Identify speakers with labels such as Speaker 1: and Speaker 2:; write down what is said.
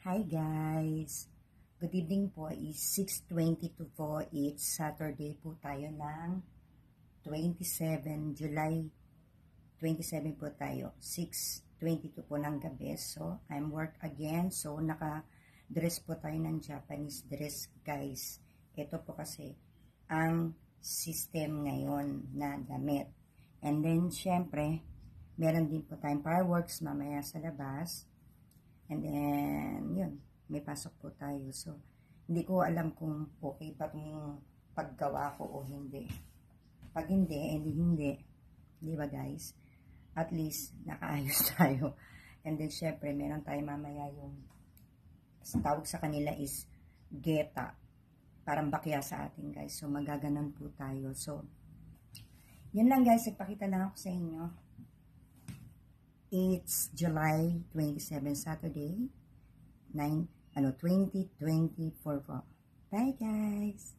Speaker 1: Hi guys! Good evening po, is 6:22 po. It's Saturday po tayo ng 27, July 27 po tayo. 6:22 po ng gabi. So, I'm work again. So, naka-dress po tayo ng Japanese dress guys. Ito po kasi ang system ngayon na damit. And then, syempre, meron din po tayong fireworks mamaya sa labas. And then, yun, may pasok po tayo. So, hindi ko alam kung okay pa itong paggawa ko o hindi. Pag hindi, hindi. Di ba guys? At least, nakaayos tayo. And then, syempre, meron tayo mamaya yung tawag sa kanila is geta. Parang bakya sa atin guys. So, magaganon po tayo. So, yun lang guys. Nagpakita lang ako sa inyo. It's July 27, Saturday, 2024 po. Bye guys!